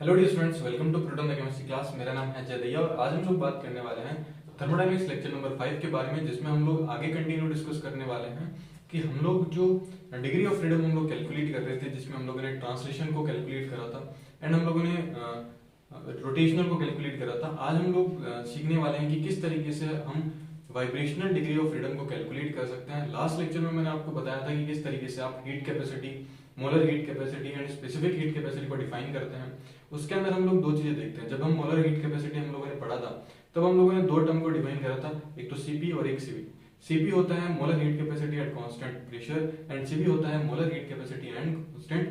Hello dear students, welcome to proton the chemistry class. मेरा नाम है जय दैया और आज हम लोग बात करने वाले हैं थर्मोडायनेमिक्स लेक्चर नंबर 5 के बारे में, जिसमें हम लोग आगे कंटिन्यू डिस्कस करने वाले हैं कि हम लोग जो डिग्री ऑफ फ्रीडम हम लोग कैलकुलेट कर रहे थे, जिसमें हम लोगों ने ट्रांसलेशन को कैलकुलेट करा था एंड हम लोगों ने रोटेशनल को कैलकुलेट करा था। आज हम लोग सीखने वाले हैं कि किस तरीके से हम वाइब्रेशनल डिग्री ऑफ फ्रीडम को कैलकुलेट कर सकते हैं। लास्ट लेक्चर में मैंने आपको बताया था कि किस तरीके से आप heat capacity, molar heat capacity and specific heat capacity को डिफाइन करते हैं। उसके अंदर हम लोग दो चीजें देखते हैं। जब हम मोलर हीट कैपेसिटी हम लोगों ने पढ़ा था, तब हम लोगों ने दो टर्म को डिफाइन करा था, एक तो सीपी और एक सीवी। सीपी होता है molar heat capacity at constant pressure and CV होता है molar heat capacity and constant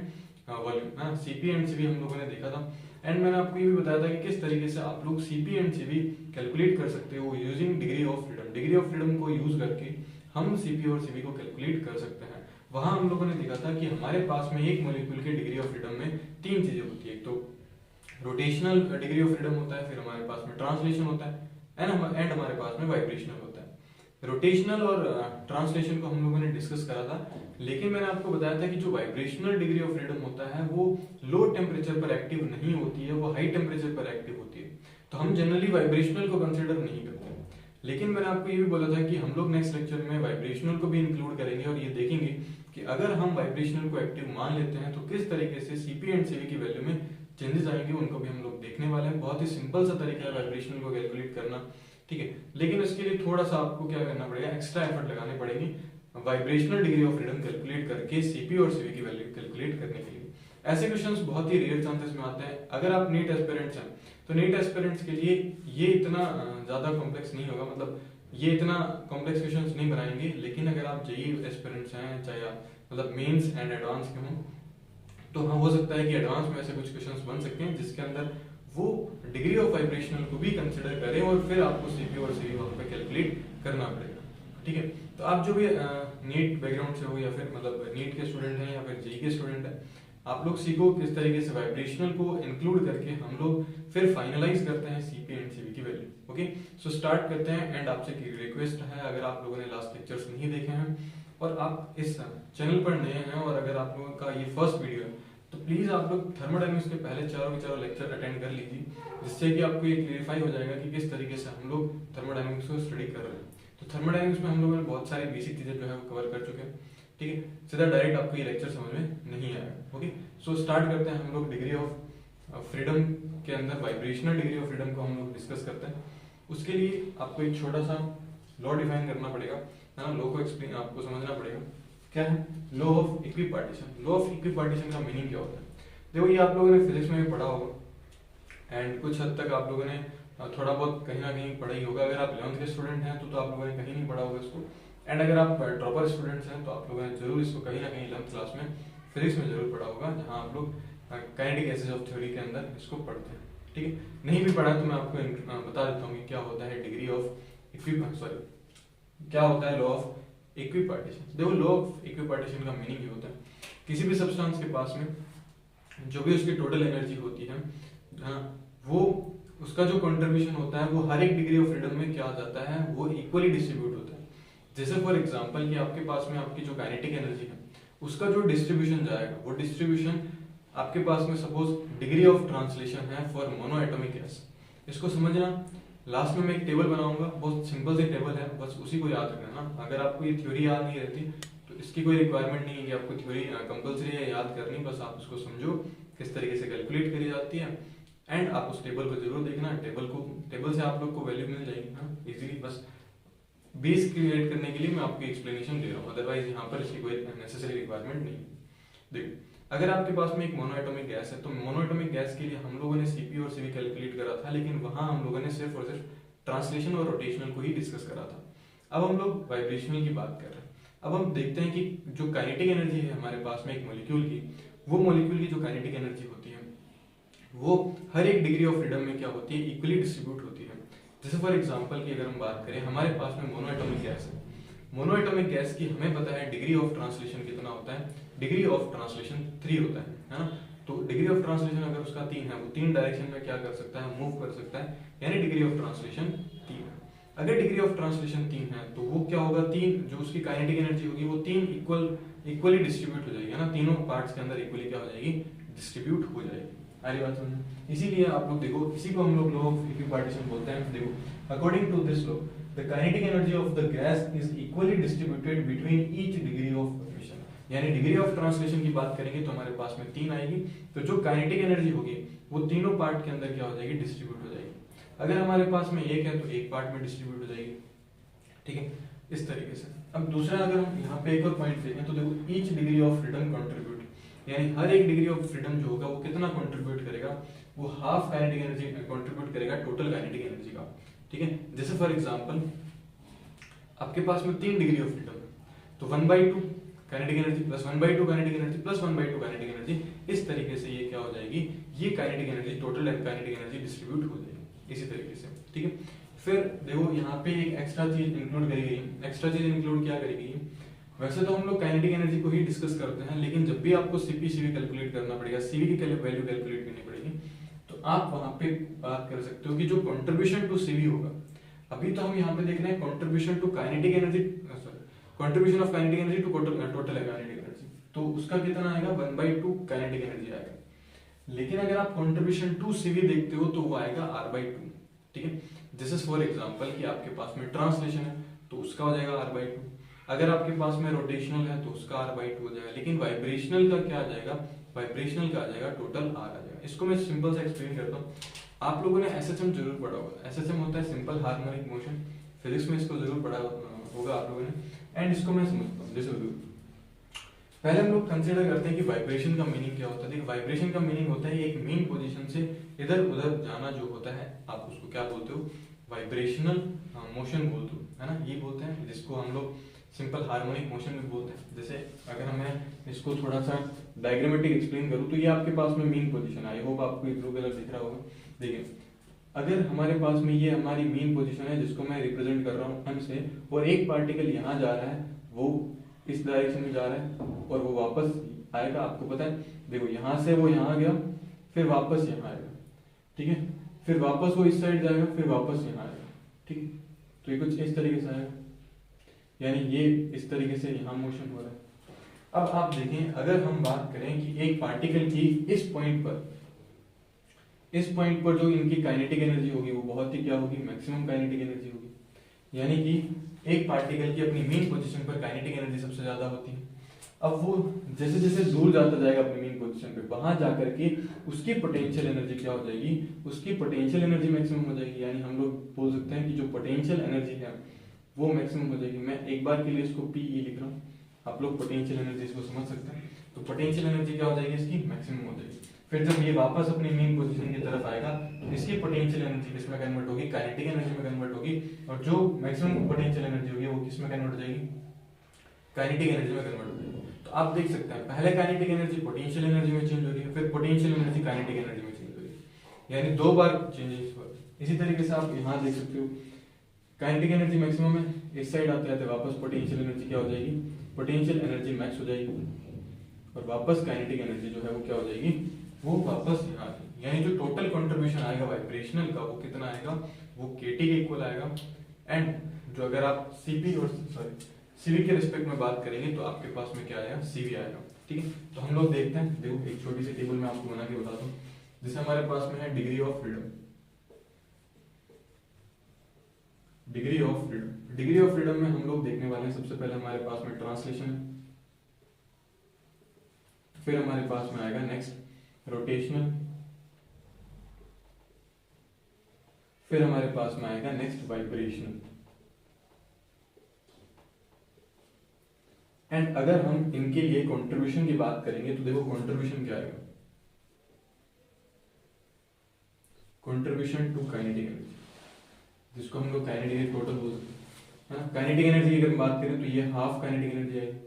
volume. हाँ, सीपी एंड सीवी हम लोगों ने देखा था एंड मैंने आपको ये भी बताया था कि किस तरीके से आप लोग सीपी एंड सीवी कैलकुलेट कर सकते हो using degree of freedom. Degree of freedom को यूज करके हम सीपी और सीवी को कैलकुलेट कर सकते हैं। वहां हम लोगों ने देखा था कि हमारे पास में एक मॉलिक्यूल के डिग्री ऑफ फ्रीडम में तीन चीजें होती है। एक तो रोटेशनल डिग्री ऑफ फ्रीडम होता है, फिर हमारे पास में ट्रांसलेशन होता है एंड हमारे पास में वाइब्रेशनल होता है। रोटेशनल और ट्रांसलेशन को हम लोगों ने डिस्कस करा था, लेकिन मैंने आपको बताया था कि जो वाइब्रेशनल डिग्री ऑफ फ्रीडम होता है वो लो टेम्परेचर पर एक्टिव नहीं होती है, वो हाई टेम्परेचर पर एक्टिव होती है। तो हम जनरली वाइब्रेशनल को कंसिडर नहीं करते। लेकिन मैंने आपको ये भी बोला था कि हम लोग नेक्स्ट लेक्चर में वाइब्रेशनल को भी इंक्लूड करेंगे और ये देखेंगे कि अगर हम वाइब्रेशनल को एक्टिव मान लेते हैं तो किस तरीके से सीपी एंड सीवी की वैल्यू में चेंजेस आएंगे, उनको भी हम लोग देखने वाले हैं। बहुत ही सिंपल सा तरीका है वाइब्रेशनल को कैलकुलेट करना, ठीक है। लेकिन इसके लिए थोड़ा सा आपको क्या करना पड़ेगा, एक्स्ट्रा एफर्ट लगाने पड़ेंगे vibrational degree of freedom calculate करके सीपी और सीवी की वैल्यू कैलकुलेट करने के लिए। ऐसे क्वेश्चंस बहुत ही रेयर चांसेस में आते हैं। अगर आप नीट एस्पिरेंट्स हैं तो नीट एस्पिरेंट्स के लिए ये इतना ज्यादा कॉम्प्लेक्स नहीं होगा, मतलब ये इतना कॉम्प्लेक्स क्वेश्चंस नहीं बनाएंगे। लेकिन अगर आप जेईई एस्पिरेंट्स हैं, चाहे मतलब मेंस एंड एडवांस के हों, तो हाँ हो सकता है कि एडवांस में ऐसे कुछ क्वेश्चंस बन सकते हैं जिसके अंदर वो डिग्री ऑफ वाइब्रेशनल को भी कंसिडर करें और फिर आपको सीपी और सीवी वहां पे कैलकुलेट करना पड़ेगा, ठीक है। तो आप जो भी नीट बैकग्राउंड से हो या फिर मतलब नीट के स्टूडेंट हैं या फिर जेईई के स्टूडेंट हैं, आप लोग सीखो किस तरीके से वाइब्रेशनल को इंक्लूड करके हम लोग फिर फाइनलाइज करते हैं सीपी एंड सीवी की वैल्यू। ओके, सो स्टार्ट करते हैं। एंड आपसे एक रिक्वेस्ट है, अगर आप लोगों ने लास्ट लेक्चर्स नहीं देखे हैं और आप इस चैनल पर नए हैं और अगर आप लोगों का ये फर्स्ट वीडियो है, तो प्लीज आप लोग थर्मोडायनेमिक्स के पहले चारों के चारों लेक्चर अटेंड कर लीजिए, जिससे कि आपको ये क्लियरिफाई हो जाएगा कि किस तरीके से हम लोग थर्मोडायनेमिक्स को स्टडी कर रहे हैं। तो थर्मोडायनेमिक्स में हम लोगों ने बहुत सारी बेसिक चीजें जो है वो कवर कर चुके हैं, ठीक है। सीधा डायरेक्ट आपको ये लेक्चर समझ में नहीं आएगा। ओके, सो स्टार्ट करते हैं। हम लोग डिग्री ऑफ फ्रीडम के अंदर वाइब्रेशनल डिग्री ऑफ फ्रीडम को हम लोग डिस्कस करते हैं। उसके लिए आपको एक छोटा सा लॉ डिफाइन करना पड़ेगा, है ना। लॉ को एक्सप्लेन आपको समझना पड़ेगा। क्या है law of equipartition? Law of equipartition का मीनिंग क्या होता है? देखो, ये आप लोगों ने फिजिक्स में भी पढ़ा होगा एंड कुछ हद तक आप लोगों ने थोड़ा बहुत कहीं ना कहीं पढ़ा ही होगा। अगर आप 11th के स्टूडेंट हैं तो आप लोगों ने कहीं नहीं पढ़ा होगा इसको। एंड अगर आप ड्रॉपर स्टूडेंट्स हैं तो आप लोगों ने जरूर इसको कहीं ना कहीं 11th क्लास में फिजिक्स में जरूर पढ़ा होगा, जहां आप लोग काइनेटिक एसेस ऑफ थ्योरी के अंदर इसको पढ़ते हैं, ठीक है। नहीं भी पढ़ा तो मैं आपको बता देता हूँ कि क्या होता है डिग्री ऑफ क्या होता है लॉ ऑफ इक्विपार्टीशन। देखो, लॉ ऑफ इक्विपार्टीशन का मीनिंग ये होता है, किसी भी सब्सटेंस के पास में जो भी उसकी टोटल एनर्जी होती है, वो उसका जो कंट्रीब्यूशन होता है वो हर एक डिग्री ऑफ फ्रीडम में क्या आ जाता है, वो इक्वली डिस्ट्रीब्यूट होता है। जैसे फॉर एग्जांपल कि आपके पास में आपकी जो काइनेटिक एनर्जी है उसका जो डिस्ट्रीब्यूशन जाएगा, वो डिस्ट्रीब्यूशन आपके पास में सपोज डिग्री ऑफ ट्रांसलेशन है फॉर मोनो एटॉमिक गैस। इसको समझना, लास्ट में मैं एक टेबल बनाऊंगा, बहुत सिंपल सी टेबल है, बस उसी को याद रखना ना। अगर आपको ये थ्योरी याद नहीं रहती तो इसकी कोई रिक्वायरमेंट नहीं है कि आपको थ्योरी कंपलसरी है याद करनी, बस आप उसको समझो किस तरीके से कैलकुलेट करी जाती है एंड आप उस टेबल को जरूर देखना। टेबल से आप लोग को वैल्यू मिल जाएगी ना इजीली। बस बेस क्रिएट करने के लिए मैं आपको एक्सप्लेनेशन दे रहा हूँ, अदरवाइज यहाँ पर इसकी कोई नेसेसरी रिक्वायरमेंट नहीं है। देखो, अगर आपके पास में एक मोनोएटॉमिक गैस है तो मोनोएटॉमिक गैस के लिए हम लोगों ने सीपी और सीवी कैलकुलेट करा था, लेकिन वहां हम लोगों ने सिर्फ और सिर्फ ट्रांसलेशन और रोटेशनल को ही डिस्कस करा था। अब हम लोग वाइब्रेशनल की बात कर रहे हैं। अब हम देखते हैं कि जो काइनेटिक एनर्जी है हमारे पास में एक मॉलिक्यूल की, वो मॉलिक्यूल की जो काइनेटिक एनर्जी होती है वो हर एक डिग्री ऑफ फ्रीडम में क्या होती है, इक्वली डिस्ट्रीब्यूट होती है। जैसे फॉर एग्जांपल की अगर हम बात करें, हमारे पास में मोनोएटॉमिक गैस है। मोनोएटॉमिक गैस की हमें पता है डिग्री ऑफ ट्रांसलेशन कितना होता है, डिग्री ऑफ ट्रांसलेशन 3 होता है ना। तो डिग्री ऑफ ट्रांसलेशन अगर उसका 3 है, वो 3 डायरेक्शन में क्या कर सकता है, मूव कर सकता है, यानी डिग्री ऑफ ट्रांसलेशन 3 है। अगर डिग्री ऑफ ट्रांसलेशन 3 है तो वो क्या होगा, 3 जो उसकी काइनेटिक एनर्जी होगी वो 3 इक्वली डिस्ट्रीब्यूट हो जाएगी, है ना। तीनों पार्ट्स के अंदर इक्वली क्या हो जाएगी, डिस्ट्रीब्यूट हो जाएगी। आ रही बात समझ? इसीलिए आप लोग देखो, इसी को हम लोग लॉ ऑफ इक्विपार्टीशन बोलते हैं। देखो according to this law the kinetic energy of the gas is equally distributed between each degree of emission. यानी डिग्री ऑफ ट्रांसलेशन की बात करेंगे तो हमारे पास में 3 आएगी, तो जो काइनेटिक एनर्जी होगी वो तीनों पार्ट के अंदर क्या हो जाएगी, डिस्ट्रीब्यूट हो जाएगी। अगर हमारे पास में एक है तो एक पार्ट में डिस्ट्रीब्यूट हो जाएगी, ठीक है, इस तरीके से। अब दूसरा अगर हम यहाँ पे एक और पॉइंट देखें तो देखो each degree of freedom contribute, यानी हर एक डिग्री ऑफ फ्रीडम जो होगा वो कितना कंट्रीब्यूट करेगा, वो हाफ काइनेटिक एनर्जी कंट्रीब्यूट करेगा टोटल काइनेटिक एनर्जी का, ठीक है। जैसे फॉर एग्जांपल आपके पास में 3 डिग्री ऑफ फ्रीडम है, तो 1/2 kinetic energy plus 1/2 kinetic energy plus 1/2 kinetic energy, इस तरीके से ये क्या हो जाएगी, ये kinetic energy total kinetic energy distribute हो जाएगी इसी तरीके से, ठीक है। फिर देखो यहाँ पे एक एक्स्ट्रा चीज इंक्लूड करी गई। एक्स्ट्रा चीज इंक्लूड क्या करी गई, वैसे तो हम लोग काइनेटिक एनर्जी को ही डिस्कस करते हैं, लेकिन जब भी आपको सीपी सीवी कैलकुलेट करना पड़ेगा, सीवी की वैल्यू कैलकुलेट करनी पड़ेगी, तो आप वहां पे बात कर सकते हो कि जो कंट्रीब्यूशन टू सीवी होगा, अभी तो हम यहाँ पे देख रहे हैं contribution to kinetic energy, contribution of kinetic energy to total kinetic energy, तो उसका कितना आएगा 1/2 काइनेटिक एनर्जी आएगा। लेकिन अगर आप कंट्रीब्यूशन टू सीवी देखते हो तो वो आएगा R/2, ठीक है। दिस इज फॉर एग्जांपल कि आपके पास में ट्रांसलेशन है तो उसका हो जाएगा R/2, अगर आपके पास में रोटेशनल है तो उसका R/2 हो जाएगा, लेकिन वाइब्रेशनल का क्या आ जाएगा, वाइब्रेशनल का आ जाएगा टोटल R आ जाएगा। इसको मैं सिंपल से एक्सप्लेन करता हूँ। आप लोगों ने एसएचएम जरूर पढ़ा होगा, एसएचएम होता है सिंपल हार्मोनिक मोशन, फिजिक्स में इसको जरूर पढ़ा होगा आप लोगों ने, एंड इसको मैं समझता हूँ। जैसे पहले हम लोग कंसीडर करते हैं कि वाइब्रेशन का मीनिंग क्या होता है। देखिए वाइब्रेशन का मीनिंग होता है एक मेन पोजीशन से इधर उधर जाना जो होता है, आप उसको क्या बोलते हो, वाइब्रेशनल मोशन बोलते हो, है ना, ये बोलते हैं, जिसको हम लोग सिंपल हार्मोनिक मोशन भी बोलते हैं। जैसे अगर मैं इसको थोड़ा सा डायग्रामेटिक एक्सप्लेन करूँ तो ये आपके पास में मेन पोजीशन, आई होप आपको ब्लू कलर दिख रहा होगा। देखिए अगर हमारे पास में ये हमारी मेन पोजीशन है जिसको मैं रिप्रेजेंट कर रहा हूँ M से, और एक पार्टिकल यहाँ जा रहा है, वो इस डायरेक्शन में जा रहा है और वो वापस आएगा, आपको पता है। देखो यहाँ से वो यहाँ गया, फिर वापस यहाँ आएगा, ठीक है, फिर वापस वो इस साइड जाएगा, फिर वापस यहाँ आएगा, ठीक है। तो ये कुछ इस तरीके से आएगा, यानी ये इस तरीके से यहाँ मोशन हो रहा है। अब आप देखें, अगर हम बात करें कि एक पार्टिकल की इस पॉइंट पर जो इनकी काइनेटिक एनर्जी होगी वो बहुत ही क्या होगी, मैक्सिमम काइनेटिक एनर्जी होगी। यानी कि एक पार्टिकल की अपनी मेन पोजीशन पर काइनेटिक एनर्जी सबसे ज्यादा होती है। अब वो जैसे जैसे दूर जाता जाएगा अपनी मेन पोजीशन पे, वहां जाकर के उसकी पोटेंशियल एनर्जी क्या हो जाएगी, उसकी पोटेंशियल एनर्जी मैक्सिमम हो जाएगी। यानी हम लोग बोल सकते हैं कि जो पोटेंशियल एनर्जी है वो मैक्सिमम हो जाएगी। मैं एक बार के लिए इसको PE लिख रहा हूँ, आप लोग पोटेंशियल एनर्जी इसको समझ सकते हैं। तो पोटेंशियल एनर्जी क्या हो जाएगी, इसकी मैक्सिमम हो जाएगी। फिर जब ये वापस अपनी मेन पोजीशन की तरफ आएगा, इसकी पोटेंशियल एनर्जी किसमें कन्वर्ट होगी, काइनेटिक एनर्जी में कन्वर्ट होगी, और जो मैक्सिमम पोटेंशियल एनर्जी होगी वो किसमें कन्वर्ट हो जाएगी, काइनेटिक एनर्जी में कन्वर्ट हो जाएगी। तो आप देख सकते हैं पहले काइनेटिक एनर्जी पोटेंशियल एनर्जी में चेंज हो रही है, फिर पोटेंशियल एनर्जी काइनेटिक एनर्जी में चेंज हो रही है, यानी 2 बार चेंजेस हुआ। इसी तरीके से आप यहाँ देख सकते हो काइनेटिक एनर्जी मैक्सिमम है, इस साइड आते आते वापस पोटेंशियल एनर्जी क्या हो जाएगी, पोटेंशियल एनर्जी मैक्स हो जाएगी, और वापस काइनेटिक एनर्जी जो है वो क्या हो जाएगी, वो वापस यहाँ आ जाएगी। यानी जो टोटल कंट्रीब्यूशन आएगा वाइब्रेशनल का वो कितना आएगा, वो KT के इक्वल आएगा। एंड जो अगर आप CP और CV के रिस्पेक्ट में बात करेंगे तो आपके पास में क्या आएगा, CV आएगा, ठीक है। तो हम लोग देखते हैं, देखो एक छोटी सी टेबल में आपको बना के बताता हूँ। जैसे हमारे पास में है degree of freedom, degree of freedom, degree of freedom में हम लोग देखने वाले हैं सबसे पहले हमारे पास में ट्रांसलेशन है, फिर हमारे पास में आएगा नेक्स्ट रोटेशनल, फिर हमारे पास में आएगा नेक्स्ट वाइब्रेशनल। एंड अगर हम इनके लिए कंट्रीब्यूशन की बात करेंगे तो देखो कंट्रीब्यूशन क्या आएगा, कंट्रीब्यूशन टू काइनेटिक एनर्जी, जिसको हम लोग काइनेटिक एनर्जी टोटल बोल सकते हैं, है ना। काइनेटिक एनर्जी की अगर हम बात करें तो ये हाफ काइनेटिक एनर्जी आएगी,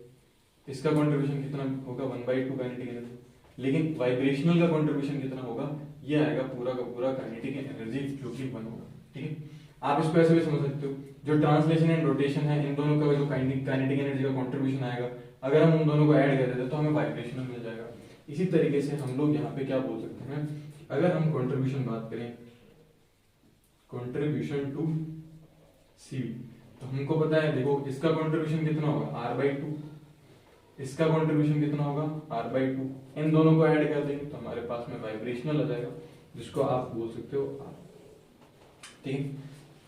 इसका कंट्रीब्यूशन कितना होगा 1/2 काइनेटिक एनर्जी। लेकिन वाइब्रेशनल का कंट्रीब्यूशन कितना होगा, ये आएगा पूरा का पूरा काइनेटिक एनर्जी जो कि 1 होगा, ठीक है। आप इसको ऐसे भी समझ सकते हो, जो ट्रांसलेशन एंड रोटेशन है इन दोनों का जो काइनेटिक एनर्जी का कंट्रीब्यूशन आएगा, अगर हम उन दोनों को ऐड कर देते तो हमें वाइब्रेशनल मिल जाएगा। इसी तरीके से हम लोग यहाँ पे क्या बोल सकते हैं, अगर हम कंट्रीब्यूशन बात करें, कंट्रीब्यूशन टू CV, तो हमको पता है देखो इसका कंट्रीब्यूशन कितना होगा R/2, इसका कंट्रीब्यूशन कितना होगा r/2, इन दोनों को ऐड कर देंगे तो हमारे पास में वाइब्रेशनल आ जाएगा, जिसको आप बोल सकते हो r। ठीक,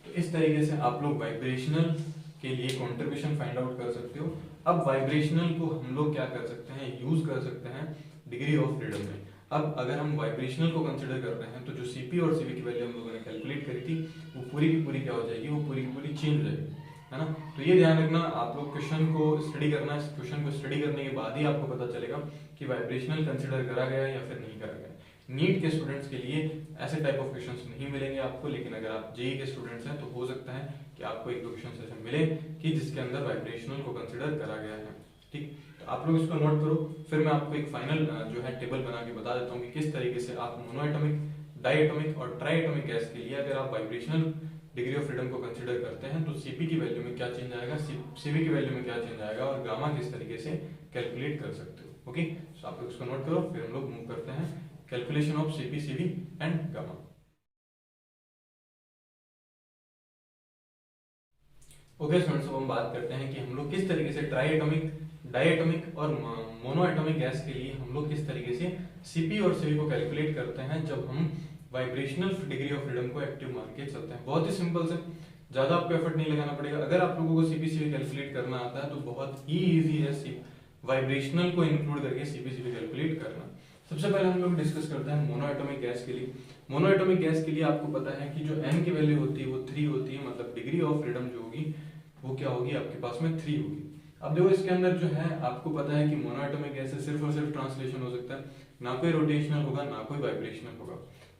तो इस तरीके से आप लोग वाइब्रेशनल के लिए कंट्रीब्यूशन फाइंड आउट कर सकते हो। अब वाइब्रेशनल को हम लोग क्या कर सकते हैं, यूज कर सकते हैं डिग्री ऑफ फ्रीडम में। अब अगर हम वाइब्रेशनल को कंसीडर कर रहे हैं तो जो सीपी और सीवी की वैल्यू हम लोगों ने कैलकुलेट करी थी वो पूरी की पूरी क्या हो जाएगी, वो पूरी की पूरी चेंज हो जाएगी, है ना। तो ये ध्यान रखना, आप लोग क्वेश्चन को स्टडी करना, इस क्वेश्चन को स्टडी करने के बाद ही आपको पता चलेगा कि वाइब्रेशनल कंसीडर करा गया या फिर नहीं करा गया। नीट के स्टूडेंट्स के लिए ऐसे टाइप ऑफ क्वेश्चंस नहीं मिलेंगे आपको, लेकिन अगर आप जेई के स्टूडेंट्स हैं तो हो सकता है कि आपको एक दो क्वेश्चन ऐसे मिले कि जिसके अंदर वाइब्रेशनल को कंसीडर करा गया है। ठीक, तो आप लोग इसको नोट करो, फिर मैं आपको एक फाइनल जो है टेबल बना के बता देता हूँ कि किस तरीके से आप मोनोएटॉमिक, डायएटॉमिक और ट्राइएटॉमिक गैस के लिए अगर आप वाइब्रेशनल डिग्री ऑफ फ्रीडम को कंसीडर करते हैं तो सीपी की वैल्यू में क्या चेंज आएगा, सीवी की वैल्यू में क्या चेंज आएगा और गामा किस तरीके से कैलकुलेट कर सकते हो। ओके, तो आप लोग इसको नोट करो, फिर हम लोग मूव करते हैं calculation of CP, CV and gamma. Okay students, अब हम बात करते हैं कि हम लोग किस तरीके से ट्राइएटॉमिक, डायएटॉमिक और मोनोएटॉमिक गैस के लिए हम लोग किस तरीके से सीपी और सीवी को कैलकुलेट करते हैं जब हम वाइब्रेशनल डिग्री ऑफ फ्रीडम को एक्टिव मान के चलते हैं। बहुत ही सिंपल से, ज्यादा आपको एफर्ट नहीं लगाना पड़ेगा। अगर आप लोगों को सीपी सीवी कैलकुलेट करना आता है तो बहुत ही इजी है वाइब्रेशनल को इंक्लूड करके सीपी सीवी कैलकुलेट करना। सबसे पहले हम लोग डिस्कस करते हैं मोनोएटॉमिक गैस के लिए। मोनोएटॉमिक गैस के लिए आपको पता है कि जो n की वैल्यू होती है वो 3 होती है, मतलब डिग्री ऑफ फ्रीडम जो होगी वो क्या होगी आपके पास में 3 होगी। अब देखो इसके अंदर जो है आपको पता है कि मोनोएटॉमिक गैस से सिर्फ और सिर्फ ट्रांसलेशन हो सकता है, ना कोई रोटेशनल होगा ना कोई वाइब्रेशनल होगा।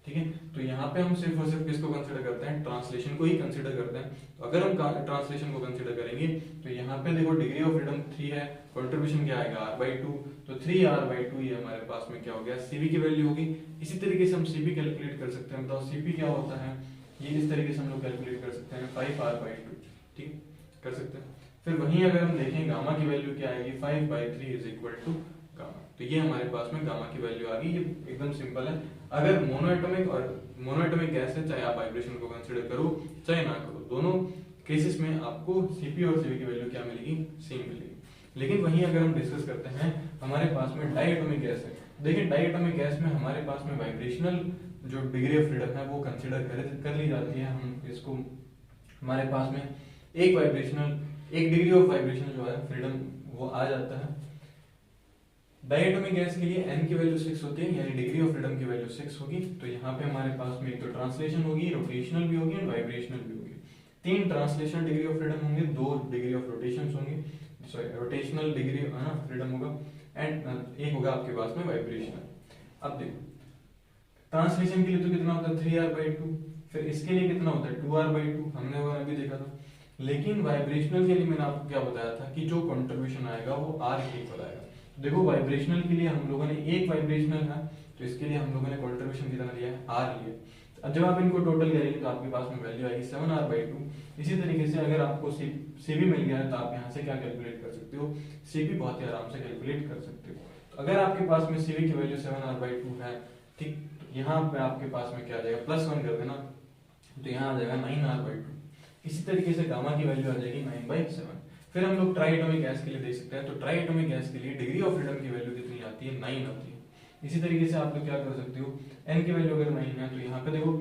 ठीक है, तो यहाँ पे हम सिर्फ और सिर्फ किसको कंसीडर करते हैं, ट्रांसलेशन को ही कंसीडर करते हैं। तो अगर हम ट्रांसलेशन को कंसीडर करेंगे तो यहाँ पे देखो डिग्री ऑफ फ्रीडम 3 है, कंट्रीब्यूशन क्या आएगा r/2, तो 3r/2 ये हमारे पास में क्या हो गया, सीवी की वैल्यू होगी। इसी तरीके से हम सीपी कैलकुलेट कर सकते हैं, बताओ सीपी क्या होता है, ये इस तरीके से हम लोग कैलकुलेट कर सकते हैं 5r/2। ठीक, कर सकते हैं। फिर वहीं अगर हम देखें गामा की वैल्यू क्या आएगी, 5/3 इज इक्वल टू गामा। तो ये हमारे पास में गामा की वैल्यू आ गई, ये एकदम सिंपल है। अगर मोनोएटॉमिक गैस है, चाहे आप वाइब्रेशन को कंसीडर करो चाहे ना करो, दोनों केसेस में आपको सीपी और सीवी की वैल्यू क्या मिलेगी, सेम मिलेगी। लेकिन वहीं अगर हम डिस्कस करते हैं हमारे पास में डायएटॉमिक गैस है, देखिए डायएटॉमिक गैस में हमारे पास में वाइब्रेशनल जो डिग्री ऑफ फ्रीडम है वो कंसीडर कर ली जाती है। हम इसको हमारे पास में एक डिग्री ऑफ वाइब्रेशन जो है फ्रीडम वो आ जाता है। डायएटॉमिक गैस के लिए n की वैल्यू 6 होती है, यानी डिग्री ऑफ फ्रीडम की वैल्यू 6 होगी। तो यहाँ पे हमारे पास में एक तो ट्रांसलेशन होगी, रोटेशनल भी होगी एंड वाइब्रेशनल भी होगी। 3 ट्रांसलेशनल डिग्री ऑफ फ्रीडम होंगे, 2 डिग्री ऑफ रोटेशंस होंगे, सॉरी रोटेशनल डिग्री फ्रीडम होगा एंड एक होगा आपके पास में वाइब्रेशनल। अब देखो ट्रांसलेशन के लिए तो कितना होता है 3r/2, फिर इसके लिए कितना होता है 2r/2, हमने वो अभी देखा था। लेकिन वाइब्रेशनल के लिए मैंने आपको क्या बताया था कि जो कंट्रीब्यूशन आएगा वो r के इक्वल आएगा। तो देखो वाइब्रेशनल के लिए हम लोगों ने एक वाइब्रेशनल है तो इसके लिए हम लोगों ने कंट्रीब्यूशन कितना लिया है, r लिया। अब जब आप इनको टोटल करेंगे तो आपके पास में वैल्यू आएगी 7r/2। इसी तरीके से अगर आपको सीवी मिल गया है तो आप यहाँ से क्या कैलकुलेट कर सकते हो, सीपी बहुत ही आराम से कैलकुलेट कर सकते हो। तो अगर आपके पास में सीवी की वैल्यू 7r/2 है, ठीक, तो यहाँ पे आपके पास में क्या आ जाएगा, +1 कर देना तो यहाँ आ जाएगा 9r/2। इसी तरीके से गामा की वैल्यू आ जाएगी 9/7। फिर हम लोग ट्राइएटॉमिक गैस के लिए देख सकते हैं, तो ट्राइएटॉमिक गैस के लिए डिग्री ऑफ फ्रीडम की वैल्यू कितनी आती है, 9 आती है। इसी तरीके से आप लोग क्या कर सकते हो, n की वैल्यू अगर 9 है तो यहाँ पे देखो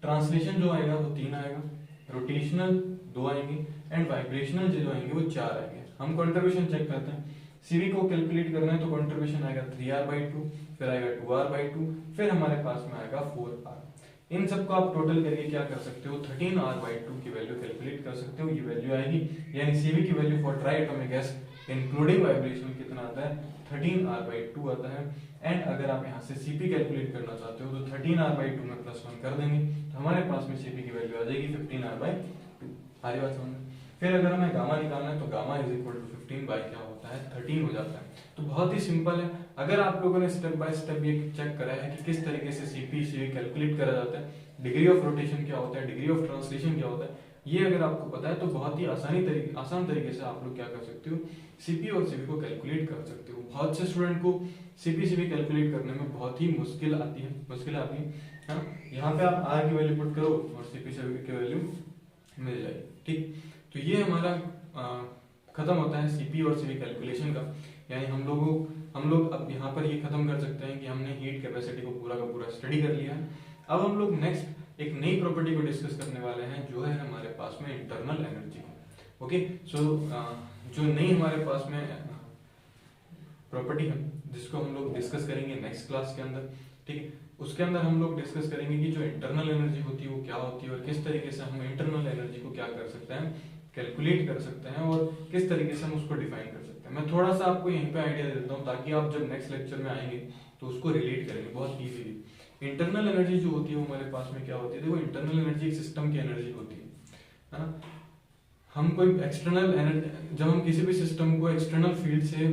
ट्रांसलेशन जो आएगा वो 3 आएगा, रोटेशनल 2 आएंगे एंड वाइब्रेशनल जो आएंगे वो 4 आएंगे। हम कंट्रीब्यूशन चेक करते हैं, सीवी को कैलकुलेट करना है तो कंट्रीब्यूशन आएगा 3r/2, फिर आएगा 2r/2, फिर हमारे पास में आएगा 4r। इन सबको आप टोटल करके क्या कर सकते हो, 13r/2 की वैल्यू कैलकुलेट कर सकते हो, ये वैल्यू आएगी। यानी सीवी की value for triatomic gas including vibration कितना आता है, 13r/2 आता है। एंड अगर आप यहाँ से सीपी कैलकुलेट करना चाहते हो तो 13r/2 में +1 कर देंगे तो हमारे पास में सीपी की वैल्यू आ जाएगी 15r/2। सारी बात समझ। फिर अगर हमें गामा निकालना है तो gamma is equal to 15 by क्या होता है 13 हो जाता है। तो बहुत ही सिंपल है। अगर आप लोगों ने स्टेप बाय स्टेप ये चेक करा है कि किस तरीके से सीपी सीवी कैलकुलेट करा जाता है, डिग्री ऑफ रोटेशन क्या होता है, डिग्री ऑफ ट्रांसलेशन क्या होता है, ये अगर आपको पता है तो बहुत ही आसान तरीके से आप लोग क्या कर सकते हो, सीपी और सीवी को कैलकुलेट कर सकते हो। बहुत से स्टूडेंट को सीपी सीवी कैलकुलेट करने में बहुत ही मुश्किल आती है ना। यहाँ पे आप आर की वैल्यू पुट करो और सीपी सीवी की वैल्यू मिल जाएगी। ठीक, तो ये हमारा खत्म होता है सीपी और सीवी कैलकुलेशन का। यानी हम लोग अब यहाँ पर ये खत्म कर सकते हैं कि हमने हीट कैपेसिटी को पूरा का पूरा स्टडी कर लिया है। अब हम लोग नेक्स्ट एक नई प्रॉपर्टी को डिस्कस करने वाले हैं जो है हमारे पास में इंटरनल एनर्जी। ओके, सो जो नई हमारे पास में प्रॉपर्टी है जिसको हम लोग डिस्कस करेंगे नेक्स्ट क्लास के अंदर, ठीक है। उसके अंदर हम लोग डिस्कस करेंगे कि जो इंटरनल एनर्जी होती है वो क्या होती है और किस तरीके से हम इंटरनल एनर्जी को क्या कर सकते हैं, कैलकुलेट कर सकते हैं और किस तरीके से हम उसको डिफाइन कर सकते हैं। मैं थोड़ा सा आपको यहीं पे आइडिया दे देता हूँ ताकि आप जब नेक्स्ट लेक्चर में आएंगे तो उसको रिलेट करेंगे बहुत इजीली। इंटरनल एनर्जी जो होती है वो हमारे पास में क्या होती है, देखो इंटरनल एनर्जी एक सिस्टम की एनर्जी होती है ना। हम कोई एक्सटर्नल एनर्जी, जब हम किसी भी सिस्टम को एक्सटर्नल फील्ड से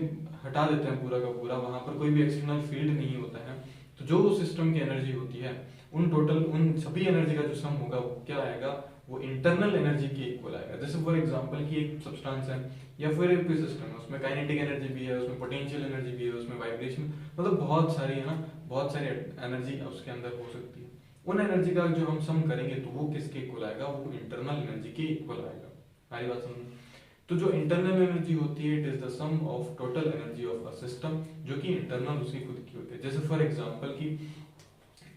हटा देते हैं पूरा का पूरा, वहां पर कोई भी एक्सटर्नल फील्ड नहीं होता है, तो जो उस सिस्टम की एनर्जी होती है उन सभी एनर्जी का जो सम होगा वो क्या आएगा, वो इंटरनल एनर्जी के इक्वल आएगा। जैसे फॉर एग्जांपल कि एक सब्सटेंस है या फिर एक कोई सिस्टम है, उसमें काइनेटिक एनर्जी भी है, उसमें पोटेंशियल एनर्जी भी है, उसमें वाइब्रेशन, मतलब बहुत सारी है ना, बहुत सारी एनर्जी उसके अंदर हो सकती है। उन एनर्जी का जो हम सम करेंगे तो वो किसके इक्वल आएगा, वो इंटरनल एनर्जी के इक्वल आएगा। हमारी बात समझ। तो जो इंटरनल एनर्जी होती है it is the sum of total energy of a system, जो कि इंटरनल उसकी खुद की होती है। जैसे फॉर एग्जांपल कि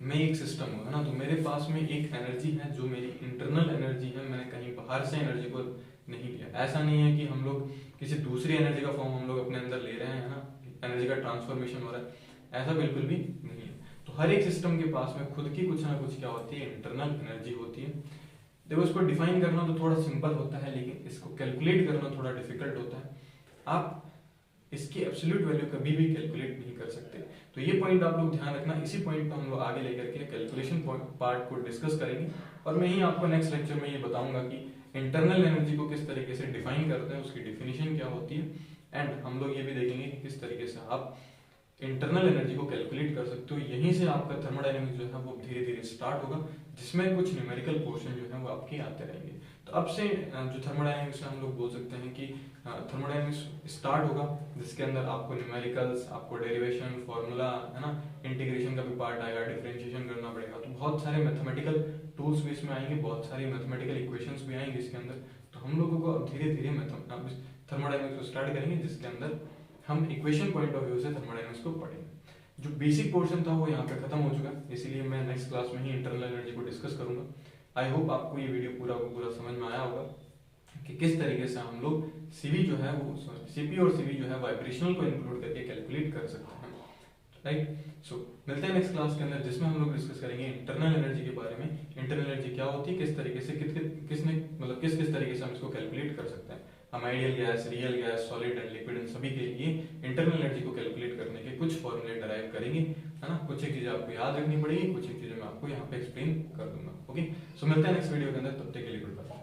मैं एक सिस्टम हूँ ना, तो मेरे पास में एक एनर्जी है जो मेरी इंटरनल एनर्जी है, मैंने कहीं बाहर से एनर्जी को नहीं लिया। ऐसा नहीं है कि हम लोग किसी दूसरी एनर्जी का फॉर्म हम लोग अपने अंदर ले रहे हैं ना, एनर्जी का ट्रांसफॉर्मेशन हो रहा है, ऐसा बिल्कुल भी नहीं है। तो हर एक सिस्टम के पास में खुद की कुछ ना कुछ क्या होती है, इंटरनल एनर्जी होती है। देखो इसको डिफाइन करना तो थोड़ा सिंपल होता है, लेकिन इसको कैलकुलेट करना थोड़ा डिफिकल्ट होता है। आप इसकी एब्सोल्यूट वैल्यू कभी भी कैलकुलेट नहीं कर सकते। तो ये पॉइंट आप लोग ध्यान रखना, इसी पॉइंट को हम लोग आगे लेकर के कैलकुलेशन पार्ट को डिस्कस करेंगे। और मैं ही आपको नेक्स्ट लेक्चर में ये बताऊंगा कि इंटरनल एनर्जी को किस तरीके से डिफाइन करते हैं, उसकी डिफिनीशन क्या होती है, एंड हम लोग ये भी देखेंगे कि किस तरीके से आप इंटरनल एनर्जी को कैलकुलेट कर सकते हो। यहीं से आपका थर्मोडायनेमिक्स जो है वो धीरे धीरे स्टार्ट होगा, जिसमें कुछ न्यूमेरिकल पोर्शन जो है वो आपके आते रहेंगे। तो अब से जो थर्मोडायनेमिक्स है हम लोग बोल सकते हैं कि थर्मोडायनेमिक्स स्टार्ट होगा, जिसके अंदर आपको न्यूमेरिकल्स, आपको डेरिवेशन, फॉर्मूला है ना, इंटीग्रेशन का भी पार्ट आएगा, डिफरेंशिएशन करना पड़ेगा। तो बहुत सारे मैथमेटिकल टूल्स भी इसमें आएंगे, बहुत सारी मैथमेटिकल इक्वेशंस भी आएंगे इसके अंदर। तो हम लोगों को अब धीरे धीरे थर्मोडायनेमिक्स को स्टार्ट करेंगे, जिसके अंदर हम इक्वेशन पॉइंट ऑफ व्यू से थर्मोडायनेमिक्स को पढ़ेंगे। जो बेसिक पोर्शन था वो यहाँ पे खत्म हो चुका है, इसीलिए मैं नेक्स्ट क्लास में ही इंटरनल एनर्जी को डिस्कस करूंगा। आई होप आपको ये वीडियो पूरा समझ में आया होगा कि किस तरीके से हम लोग सीवी जो है वो सीपी और सीवी जो है वाइब्रेशनल को इंक्लूड करके कैलकुलेट कर सकते हैं, राइट। सो मिलते हैं नेक्स्ट क्लास के अंदर, जिसमें हम लोग डिस्कस करेंगे इंटरनल एनर्जी के बारे में। इंटरनल एनर्जी क्या होती है, किस तरीके से किस तरीके से हम इसको कैलकुलेट कर सकते हैं। हम ideal gas, real gas, solid and liquid, इन सभी के लिए इंटरनल एनर्जी को कैलकुलेट करने के कुछ फॉर्मूले डराइव करेंगे, है ना। कुछ एक चीजें आपको याद रखनी पड़ेगी, कुछ एक चीजें मैं आपको यहाँ पे एक्सप्लेन कर दूंगा। ओके, सो मिलते हैं नेक्स्ट वीडियो के अंदर, तब तक के लिए गुड बाय।